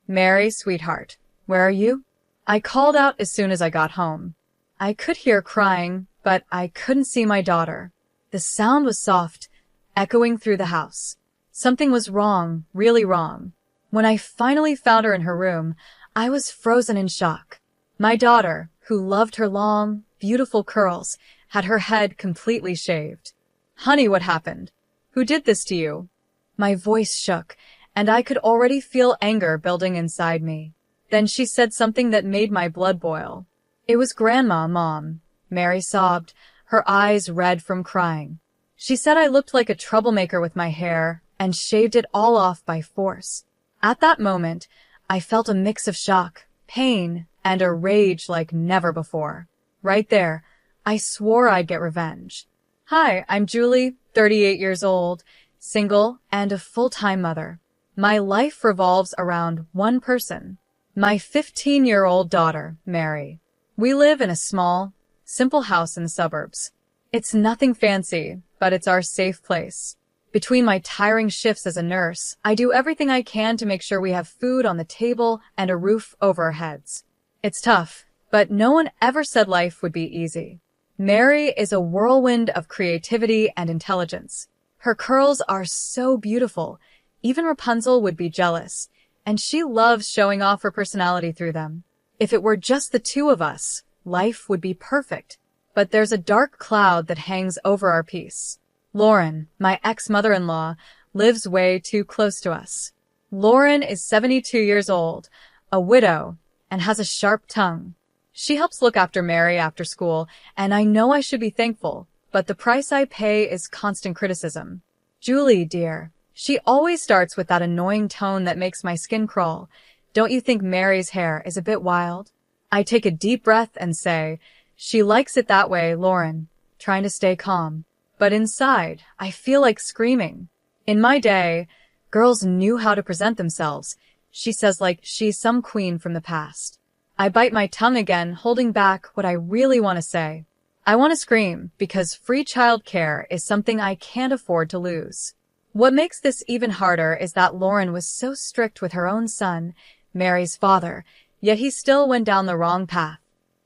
Mary, sweetheart, where are you? I called out as soon as I got home. I could hear crying, but I couldn't see my daughter. The sound was soft, echoing through the house. Something was wrong, really wrong. When I finally found her in her room, I was frozen in shock. My daughter, who loved her long, beautiful curls, had her head completely shaved. Honey, what happened? Who did this to you? My voice shook, and I could already feel anger building inside me. Then she said something that made my blood boil. It was Grandma, Mom. Mary sobbed, her eyes red from crying. She said I looked like a troublemaker with my hair and shaved it all off by force. At that moment, I felt a mix of shock, pain, and a rage like never before. Right there, I swore I'd get revenge. Hi, I'm Julie, 38 years old, single, and a full-time mother. My life revolves around one person, my 15-year-old daughter, Mary. We live in a small, simple house in the suburbs. It's nothing fancy, but it's our safe place. Between my tiring shifts as a nurse, I do everything I can to make sure we have food on the table and a roof over our heads. It's tough, but no one ever said life would be easy. Mary is a whirlwind of creativity and intelligence. Her curls are so beautiful, even Rapunzel would be jealous, and she loves showing off her personality through them. If it were just the two of us, life would be perfect. But there's a dark cloud that hangs over our peace. Lauren, my ex-mother-in-law, lives way too close to us. Lauren is 72 years old, a widow, and has a sharp tongue. She helps look after Mary after school, and I know I should be thankful, but the price I pay is constant criticism. Julie, dear, she always starts with that annoying tone that makes my skin crawl. Don't you think Mary's hair is a bit wild? I take a deep breath and say, she likes it that way, Lauren, trying to stay calm. But inside, I feel like screaming. In my day, girls knew how to present themselves, she says, like she's some queen from the past. I bite my tongue again, holding back what I really want to say. I want to scream because free childcare is something I can't afford to lose. What makes this even harder is that Lauren was so strict with her own son, Mary's father, yet he still went down the wrong path.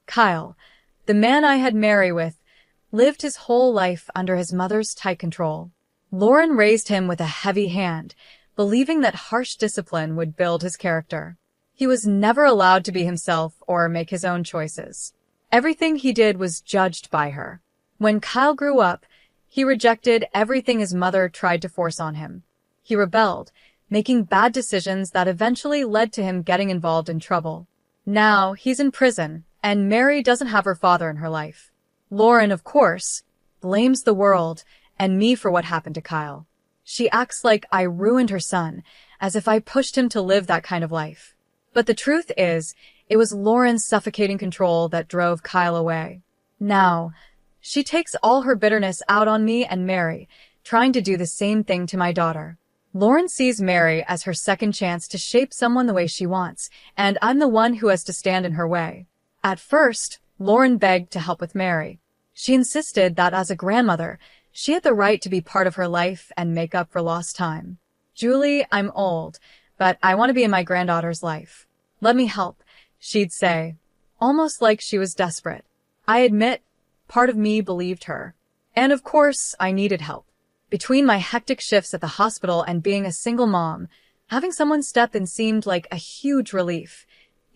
Kyle, the man I had Mary with, lived his whole life under his mother's tight control. Lauren raised him with a heavy hand, believing that harsh discipline would build his character. He was never allowed to be himself or make his own choices. Everything he did was judged by her. When Kyle grew up, he rejected everything his mother tried to force on him. He rebelled, making bad decisions that eventually led to him getting involved in trouble. Now he's in prison, and Mary doesn't have her father in her life. Lauren, of course, blames the world and me for what happened to Kyle. She acts like I ruined her son, as if I pushed him to live that kind of life. But the truth is, it was Lauren's suffocating control that drove Kyle away. Now, she takes all her bitterness out on me and Mary, trying to do the same thing to my daughter. Lauren sees Mary as her second chance to shape someone the way she wants, and I'm the one who has to stand in her way. At first, Lauren begged to help with Mary. She insisted that as a grandmother, she had the right to be part of her life and make up for lost time. Julie, I'm old, but I want to be in my granddaughter's life. Let me help, she'd say, almost like she was desperate. I admit, part of me believed her. And of course, I needed help. Between my hectic shifts at the hospital and being a single mom, having someone step in seemed like a huge relief,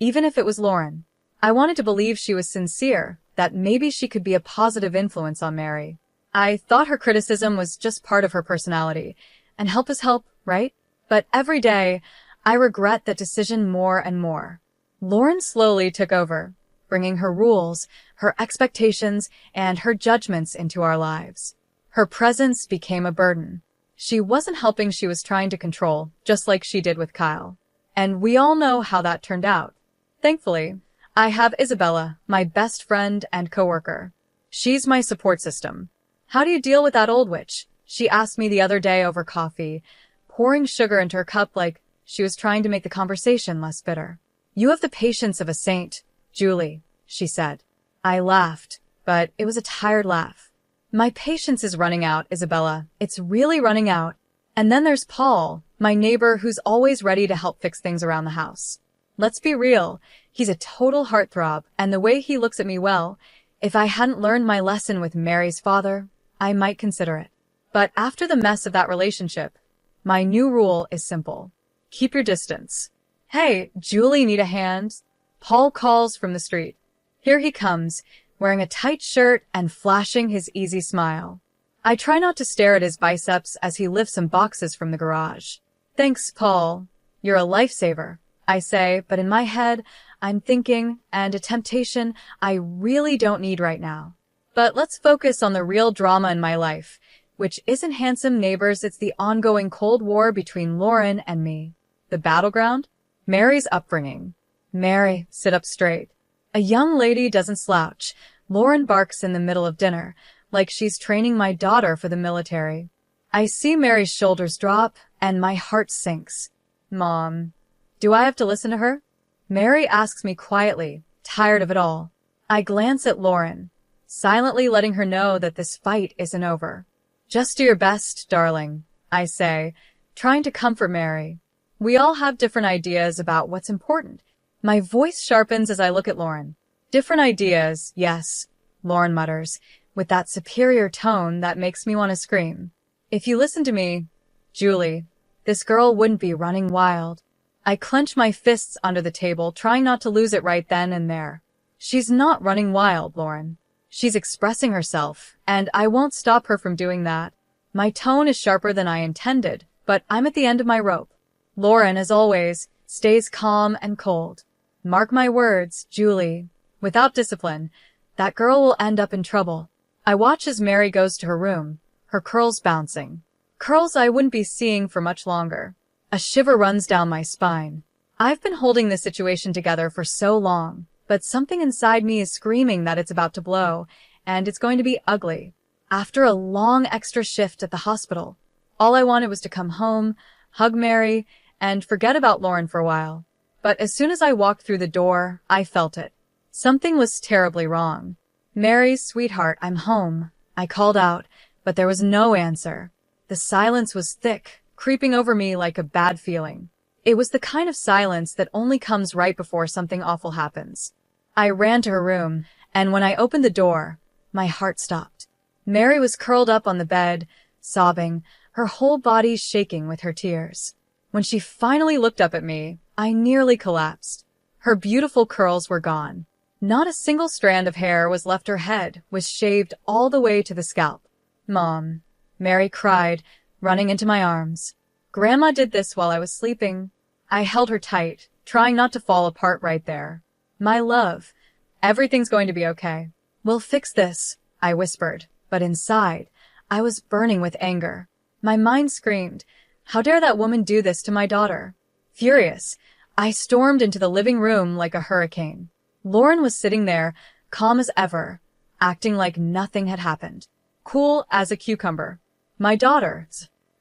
even if it was Lauren. I wanted to believe she was sincere, that maybe she could be a positive influence on Mary. I thought her criticism was just part of her personality, and help is help, right? But every day, I regret that decision more and more. Lauren slowly took over, bringing her rules, her expectations, and her judgments into our lives. Her presence became a burden. She wasn't helping, she was trying to control, just like she did with Kyle. And we all know how that turned out. Thankfully, I have Isabella, my best friend and coworker. She's my support system. How do you deal with that old witch? She asked me the other day over coffee, pouring sugar into her cup like she was trying to make the conversation less bitter. You have the patience of a saint, Julie, she said. I laughed, but it was a tired laugh. My patience is running out, Isabella. It's really running out. And then there's Paul, my neighbor who's always ready to help fix things around the house. Let's be real, he's a total heartthrob, and the way he looks at me, well, if I hadn't learned my lesson with Mary's father, I might consider it. But after the mess of that relationship, my new rule is simple. Keep your distance. Hey, Julie, need a hand? Paul calls from the street. Here he comes, wearing a tight shirt and flashing his easy smile. I try not to stare at his biceps as he lifts some boxes from the garage. Thanks, Paul. You're a lifesaver, I say, but in my head, I'm thinking, and a temptation I really don't need right now. But let's focus on the real drama in my life, which isn't handsome neighbors, it's the ongoing Cold War between Lauren and me. The battleground? Mary's upbringing. Mary, sit up straight. A young lady doesn't slouch. Lauren barks in the middle of dinner, like she's training my daughter for the military. I see Mary's shoulders drop, and my heart sinks. Mom, do I have to listen to her? Mary asks me quietly, tired of it all. I glance at Lauren, silently letting her know that this fight isn't over. Just do your best, darling, I say, trying to comfort Mary. We all have different ideas about what's important. My voice sharpens as I look at Lauren. Different ideas, yes, Lauren mutters, with that superior tone that makes me want to scream. If you listen to me, Julie, this girl wouldn't be running wild. I clench my fists under the table, trying not to lose it right then and there. She's not running wild, Lauren. She's expressing herself, and I won't stop her from doing that. My tone is sharper than I intended, but I'm at the end of my rope. Lauren, as always, stays calm and cold. Mark my words, Julie. Without discipline, that girl will end up in trouble. I watch as Mary goes to her room, her curls bouncing. Curls I wouldn't be seeing for much longer. A shiver runs down my spine. I've been holding this situation together for so long, but something inside me is screaming that it's about to blow, and it's going to be ugly. After a long extra shift at the hospital, all I wanted was to come home, hug Mary, and forget about Lauren for a while. But as soon as I walked through the door, I felt it. Something was terribly wrong. Mary, sweetheart, I'm home. I called out, but there was no answer. The silence was thick, creeping over me like a bad feeling. It was the kind of silence that only comes right before something awful happens. I ran to her room, and when I opened the door, my heart stopped. Mary was curled up on the bed, sobbing, her whole body shaking with her tears. When she finally looked up at me, I nearly collapsed. Her beautiful curls were gone. Not a single strand of hair was left. Her head was shaved all the way to the scalp. Mom, Mary cried, running into my arms. Grandma did this while I was sleeping. I held her tight, trying not to fall apart right there. My love, everything's going to be okay. We'll fix this, I whispered, but inside, I was burning with anger. My mind screamed, how dare that woman do this to my daughter? Furious, I stormed into the living room like a hurricane. Lauren was sitting there, calm as ever, acting like nothing had happened. Cool as a cucumber. My daughter,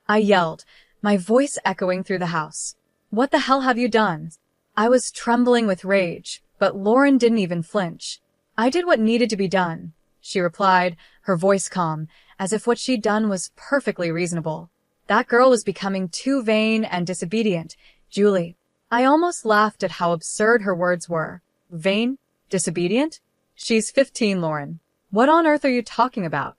I yelled, my voice echoing through the house. What the hell have you done? I was trembling with rage, but Lauren didn't even flinch. I did what needed to be done, she replied, her voice calm, as if what she'd done was perfectly reasonable. That girl was becoming too vain and disobedient, Julie. I almost laughed at how absurd her words were. Vain? Disobedient? She's 15, Lauren. What on earth are you talking about?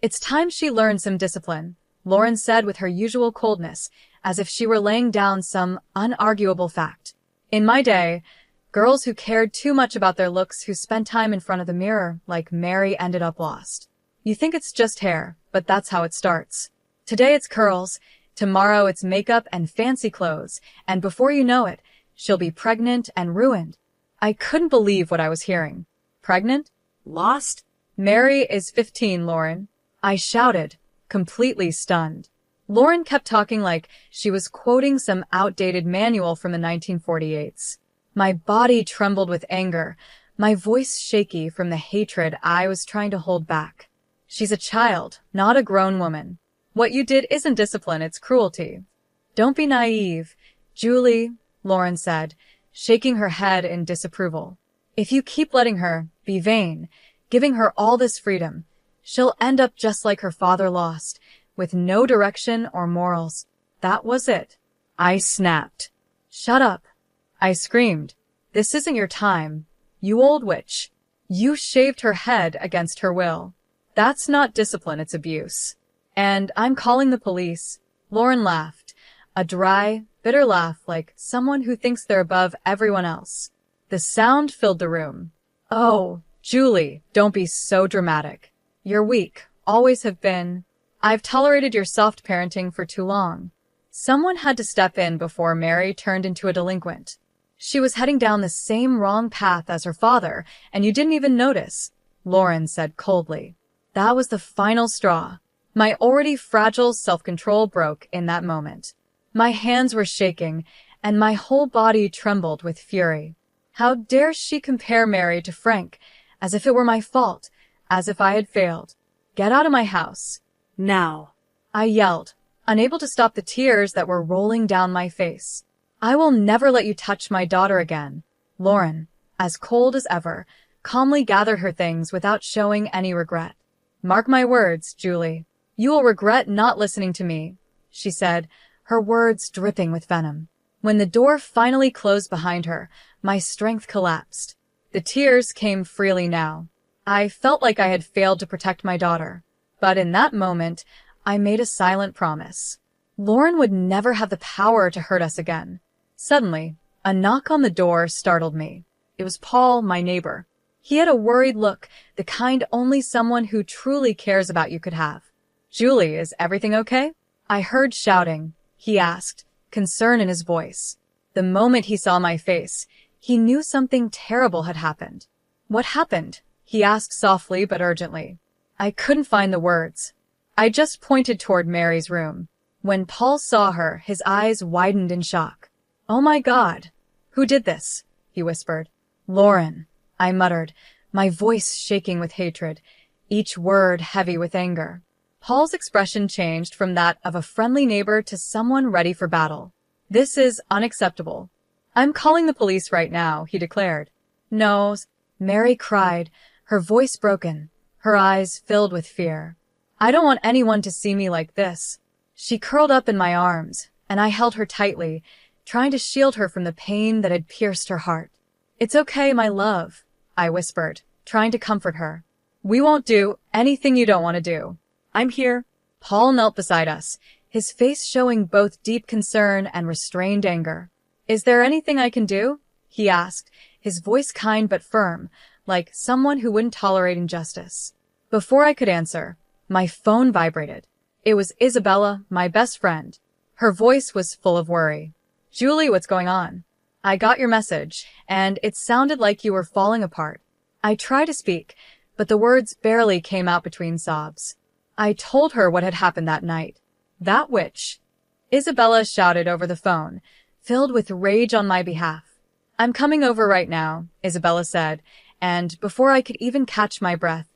It's time she learned some discipline, Lauren said with her usual coldness, as if she were laying down some unarguable fact. In my day, girls who cared too much about their looks, who spent time in front of the mirror, like Mary, ended up lost. You think it's just hair, but that's how it starts. Today it's curls, tomorrow it's makeup and fancy clothes, and before you know it, she'll be pregnant and ruined. I couldn't believe what I was hearing. Pregnant? Lost? Mary is 15, Lauren. I shouted, completely stunned. Lauren kept talking like she was quoting some outdated manual from the 1948s. My body trembled with anger, my voice shaky from the hatred I was trying to hold back. She's a child, not a grown woman. What you did isn't discipline, it's cruelty. Don't be naive, Julie, Lauren said, shaking her head in disapproval. If you keep letting her be vain, giving her all this freedom, she'll end up just like her father lost, with no direction or morals. That was it. I snapped. Shut up. I screamed. This isn't your time. You old witch. You shaved her head against her will. That's not discipline, it's abuse. And I'm calling the police. Lauren laughed. A dry, bitter laugh like someone who thinks they're above everyone else. The sound filled the room. Oh, Julie, don't be so dramatic. You're weak. Always have been. I've tolerated your soft parenting for too long. Someone had to step in before Mary turned into a delinquent. She was heading down the same wrong path as her father, and you didn't even notice, Lauren said coldly. That was the final straw. My already fragile self-control broke in that moment. My hands were shaking, and my whole body trembled with fury. How dare she compare Mary to Frank, as if it were my fault, as if I had failed. Get out of my house. Now. I yelled, unable to stop the tears that were rolling down my face. I will never let you touch my daughter again. Lauren, as cold as ever, calmly gathered her things without showing any regret. Mark my words, Julie. You will regret not listening to me, she said, her words dripping with venom. When the door finally closed behind her, my strength collapsed. The tears came freely now. I felt like I had failed to protect my daughter. But in that moment, I made a silent promise. Lauren would never have the power to hurt us again. Suddenly, a knock on the door startled me. It was Paul, my neighbor. He had a worried look, the kind only someone who truly cares about you could have. Julie, is everything okay? I heard shouting. He asked, concern in his voice. The moment he saw my face, he knew something terrible had happened. What happened? He asked softly but urgently. I couldn't find the words. I just pointed toward Mary's room. When Paul saw her, his eyes widened in shock. Oh my God! Who did this? He whispered. Lauren, I muttered, my voice shaking with hatred, each word heavy with anger. Paul's expression changed from that of a friendly neighbor to someone ready for battle. This is unacceptable. I'm calling the police right now, he declared. No, Mary cried, her voice broken, her eyes filled with fear. I don't want anyone to see me like this. She curled up in my arms, and I held her tightly, trying to shield her from the pain that had pierced her heart. It's okay, my love, I whispered, trying to comfort her. We won't do anything you don't want to do. I'm here. Paul knelt beside us, his face showing both deep concern and restrained anger. Is there anything I can do? He asked, his voice kind but firm, like someone who wouldn't tolerate injustice. Before I could answer, my phone vibrated. It was Isabella, my best friend. Her voice was full of worry. Julie, what's going on? I got your message, and it sounded like you were falling apart. I tried to speak, but the words barely came out between sobs. I told her what had happened that night. That witch. Isabella shouted over the phone, filled with rage on my behalf. I'm coming over right now, Isabella said, and before I could even catch my breath,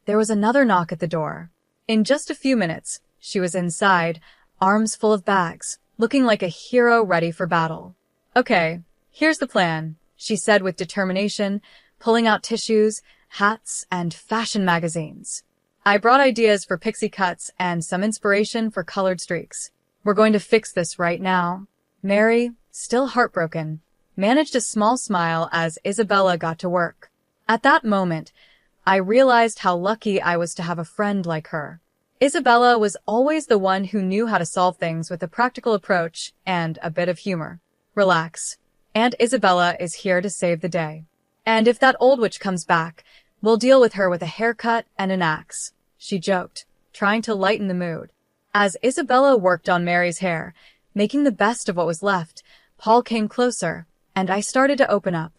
there was another knock at the door. In just a few minutes, she was inside, arms full of bags, looking like a hero ready for battle. Okay, here's the plan, she said with determination, pulling out tissues, hats, and fashion magazines. I brought ideas for pixie cuts and some inspiration for colored streaks. We're going to fix this right now. Mary, still heartbroken, managed a small smile as Isabella got to work. At that moment, I realized how lucky I was to have a friend like her. Isabella was always the one who knew how to solve things with a practical approach and a bit of humor. Relax. Aunt Isabella is here to save the day. And if that old witch comes back, we'll deal with her with a haircut and an axe, she joked, trying to lighten the mood. As Isabella worked on Mary's hair, making the best of what was left, Paul came closer, and I started to open up.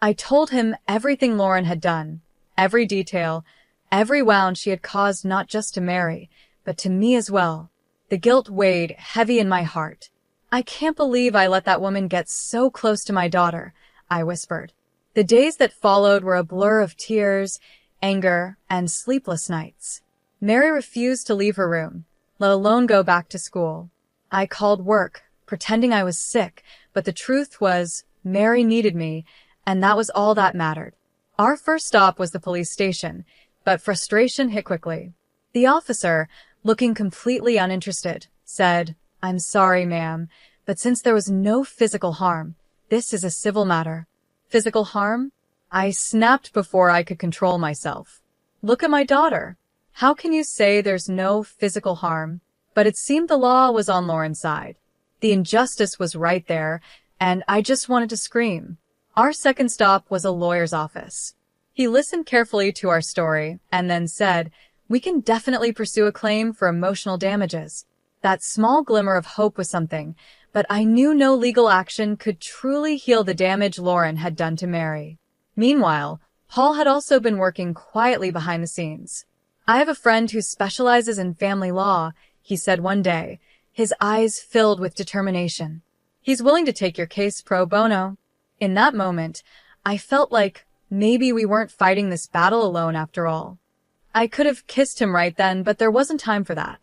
I told him everything Lauren had done, every detail, every wound she had caused not just to Mary, but to me as well. The guilt weighed heavy in my heart. I can't believe I let that woman get so close to my daughter, I whispered. The days that followed were a blur of tears, anger, and sleepless nights. Mary refused to leave her room, let alone go back to school. I called work, pretending I was sick, but the truth was, Mary needed me, and that was all that mattered. Our first stop was the police station, but frustration hit quickly. The officer, looking completely uninterested, said, I'm sorry, ma'am, but since there was no physical harm, this is a civil matter. Physical harm? I snapped before I could control myself. Look at my daughter. How can you say there's no physical harm? But it seemed the law was on Lauren's side. The injustice was right there, and I just wanted to scream. Our second stop was a lawyer's office. He listened carefully to our story and then said, "We can definitely pursue a claim for emotional damages." That small glimmer of hope was something, but I knew no legal action could truly heal the damage Lauren had done to Mary. Meanwhile, Paul had also been working quietly behind the scenes. "I have a friend who specializes in family law," he said one day, his eyes filled with determination. "He's willing to take your case pro bono." In that moment, I felt like maybe we weren't fighting this battle alone after all. I could have kissed him right then, but there wasn't time for that.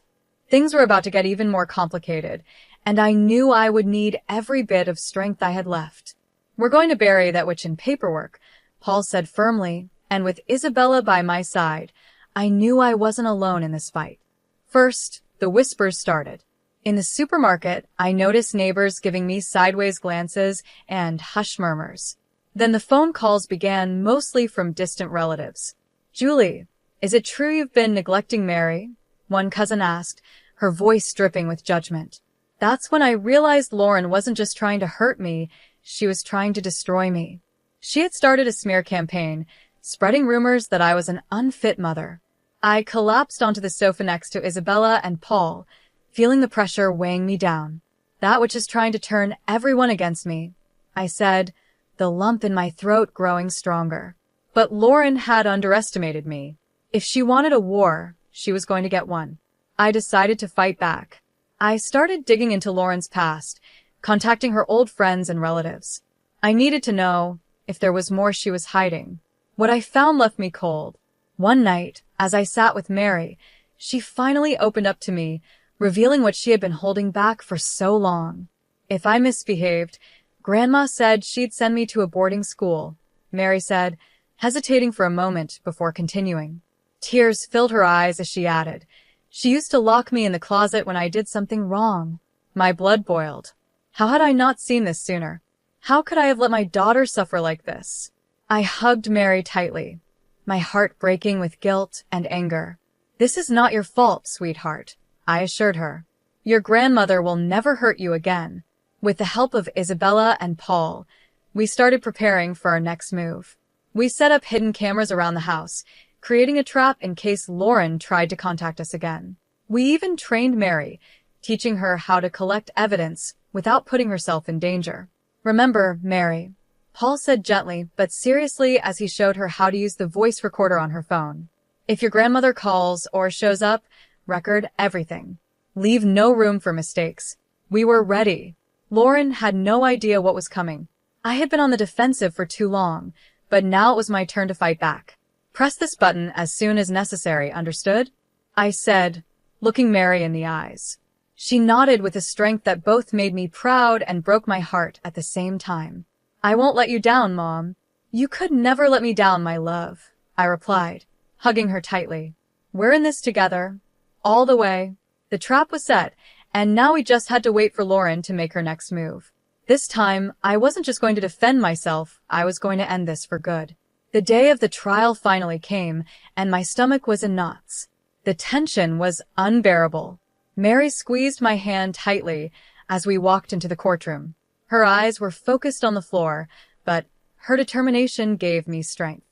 Things were about to get even more complicated, and I knew I would need every bit of strength I had left. "We're going to bury that witch in paperwork," Paul said firmly, and with Isabella by my side, I knew I wasn't alone in this fight. First, the whispers started. In the supermarket, I noticed neighbors giving me sideways glances and hush murmurs. Then the phone calls began, mostly from distant relatives. "Julie, is it true you've been neglecting Mary?" one cousin asked, her voice dripping with judgment. That's when I realized Lauren wasn't just trying to hurt me, she was trying to destroy me. She had started a smear campaign, spreading rumors that I was an unfit mother. I collapsed onto the sofa next to Isabella and Paul, feeling the pressure weighing me down. "That which is trying to turn everyone against me," I said, the lump in my throat growing stronger. But Lauren had underestimated me. If she wanted a war, she was going to get one. I decided to fight back. I started digging into Lauren's past, contacting her old friends and relatives. I needed to know if there was more she was hiding. What I found left me cold. One night, as I sat with Mary, she finally opened up to me, revealing what she had been holding back for so long. If I misbehaved, Grandma said she'd send me to a boarding school, Mary said, hesitating for a moment before continuing. Tears filled her eyes as she added, "She used to lock me in the closet when I did something wrong." My blood boiled. How had I not seen this sooner? How could I have let my daughter suffer like this? I hugged Mary tightly, my heart breaking with guilt and anger. "This is not your fault, sweetheart," I assured her. "Your grandmother will never hurt you again." With the help of Isabella and Paul, we started preparing for our next move. We set up hidden cameras around the house, creating a trap in case Lauren tried to contact us again. We even trained Mary, teaching her how to collect evidence without putting herself in danger. "Remember, Mary," Paul said gently but seriously as he showed her how to use the voice recorder on her phone. "If your grandmother calls or shows up, record everything. Leave no room for mistakes." We were ready. Lauren had no idea what was coming. I had been on the defensive for too long, but now it was my turn to fight back. "Press this button as soon as necessary, understood?" I said, looking Mary in the eyes. She nodded with a strength that both made me proud and broke my heart at the same time. "I won't let you down, Mom." "You could never let me down, my love," I replied, hugging her tightly. "We're in this together, all the way." The trap was set, and now we just had to wait for Lauren to make her next move. This time, I wasn't just going to defend myself, I was going to end this for good. The day of the trial finally came, and my stomach was in knots. The tension was unbearable. Mary squeezed my hand tightly as we walked into the courtroom. Her eyes were focused on the floor, but her determination gave me strength.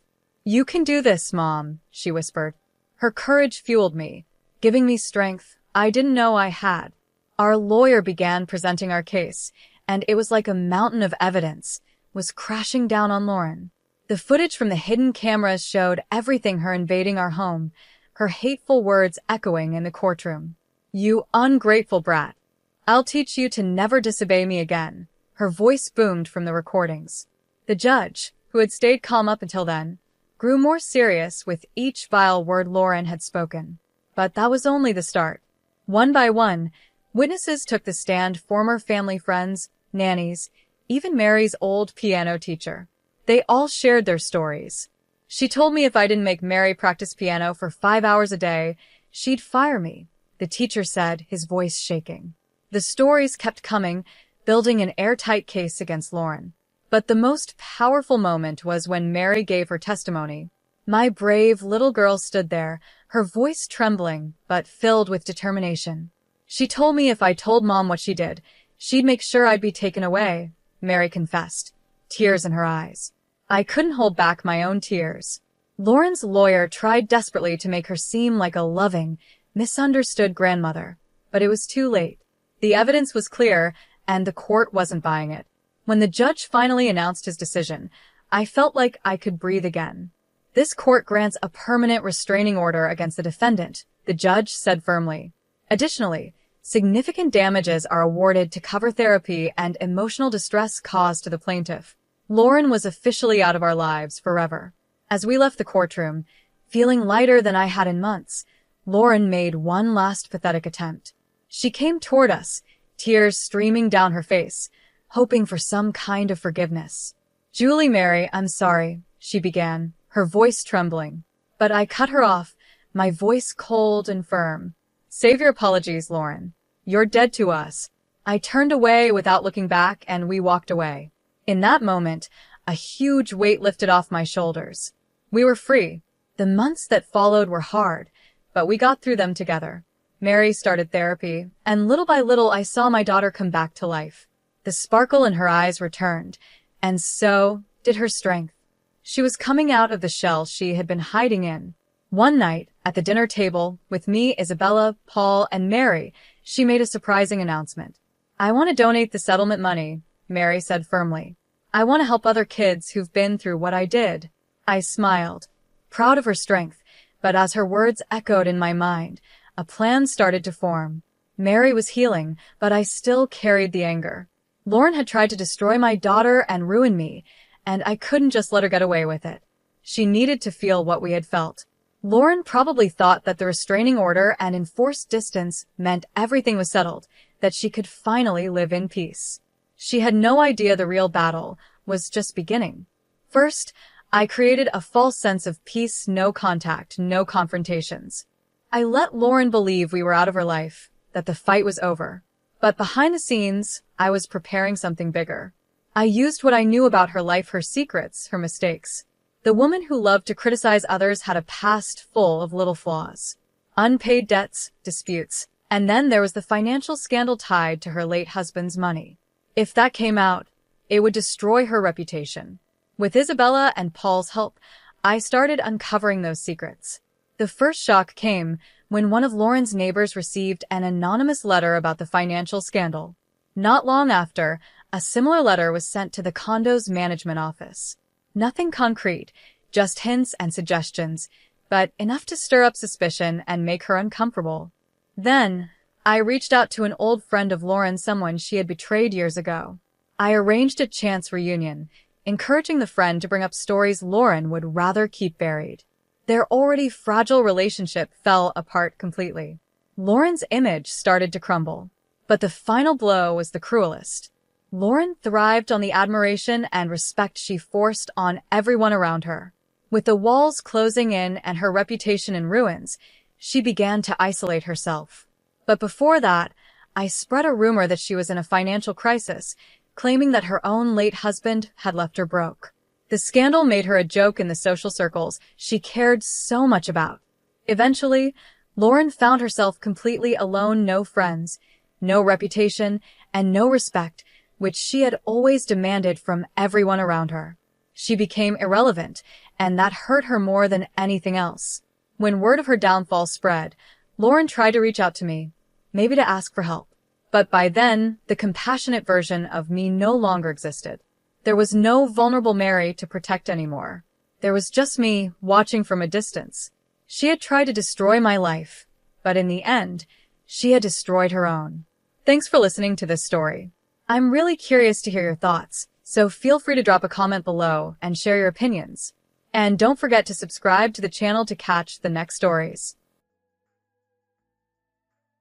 "You can do this, Mom," she whispered. Her courage fueled me, giving me strength I didn't know I had. Our lawyer began presenting our case, and it was like a mountain of evidence was crashing down on Lauren. The footage from the hidden cameras showed everything her invading our home, her hateful words echoing in the courtroom. "You ungrateful brat. I'll teach you to never disobey me again," her voice boomed from the recordings. The judge, who had stayed calm up until then, grew more serious with each vile word Lauren had spoken. But that was only the start. One by one, witnesses took the stand, former family friends, nannies, even Mary's old piano teacher. They all shared their stories. She told me if I didn't make Mary practice piano for 5 hours a day, she'd fire me, the teacher said, his voice shaking. The stories kept coming, building an airtight case against Lauren. But the most powerful moment was when Mary gave her testimony. My brave little girl stood there, her voice trembling, but filled with determination. She told me if I told Mom what she did, she'd make sure I'd be taken away, Mary confessed, tears in her eyes. I couldn't hold back my own tears. Lauren's lawyer tried desperately to make her seem like a loving, misunderstood grandmother, but it was too late. The evidence was clear, and the court wasn't buying it. When the judge finally announced his decision, I felt like I could breathe again. This court grants a permanent restraining order against the defendant, the judge said firmly. Additionally, significant damages are awarded to cover therapy and emotional distress caused to the plaintiff. Lauren was officially out of our lives forever. As we left the courtroom, feeling lighter than I had in months, Lauren made one last pathetic attempt. She came toward us, tears streaming down her face, hoping for some kind of forgiveness. "Julie Mary, I'm sorry," she began, her voice trembling. But I cut her off, my voice cold and firm. "Save your apologies, Lauren. You're dead to us." I turned away without looking back, and we walked away. In that moment, a huge weight lifted off my shoulders. We were free. The months that followed were hard, but we got through them together. Mary started therapy, and little by little I saw my daughter come back to life. The sparkle in her eyes returned, and so did her strength. She was coming out of the shell she had been hiding in. One night, at the dinner table, with me, Isabella, Paul, and Mary, she made a surprising announcement. "I want to donate the settlement money," Mary said firmly. "I want to help other kids who've been through what I did." I smiled, proud of her strength, but as her words echoed in my mind, a plan started to form. Mary was healing, but I still carried the anger. Lauren had tried to destroy my daughter and ruin me, and I couldn't just let her get away with it. She needed to feel what we had felt. Lauren probably thought that the restraining order and enforced distance meant everything was settled, that she could finally live in peace. She had no idea the real battle was just beginning. First, I created a false sense of peace, no contact, no confrontations. I let Lauren believe we were out of her life, that the fight was over. But behind the scenes, I was preparing something bigger. I used what I knew about her life, her secrets, her mistakes. The woman who loved to criticize others had a past full of little flaws. Unpaid debts, disputes, and then there was the financial scandal tied to her late husband's money. If that came out, it would destroy her reputation. With Isabella and Paul's help, I started uncovering those secrets. The first shock came when one of Lauren's neighbors received an anonymous letter about the financial scandal. Not long after, a similar letter was sent to the condo's management office. Nothing concrete, just hints and suggestions, but enough to stir up suspicion and make her uncomfortable. Then, I reached out to an old friend of Lauren, someone she had betrayed years ago. I arranged a chance reunion, encouraging the friend to bring up stories Lauren would rather keep buried. Their already fragile relationship fell apart completely. Lauren's image started to crumble. But the final blow was the cruelest. Lauren thrived on the admiration and respect she forced on everyone around her. With the walls closing in and her reputation in ruins, she began to isolate herself. But before that, I spread a rumor that she was in a financial crisis, claiming that her own late husband had left her broke. The scandal made her a joke in the social circles she cared so much about. Eventually, Lauren found herself completely alone, no friends, no reputation, and no respect, which she had always demanded from everyone around her. She became irrelevant, and that hurt her more than anything else. When word of her downfall spread, Lauren tried to reach out to me, maybe to ask for help. But by then, the compassionate version of me no longer existed. There was no vulnerable Mary to protect anymore. There was just me, watching from a distance. She had tried to destroy my life, but in the end, she had destroyed her own. Thanks for listening to this story. I'm really curious to hear your thoughts, so feel free to drop a comment below and share your opinions. And don't forget to subscribe to the channel to catch the next stories.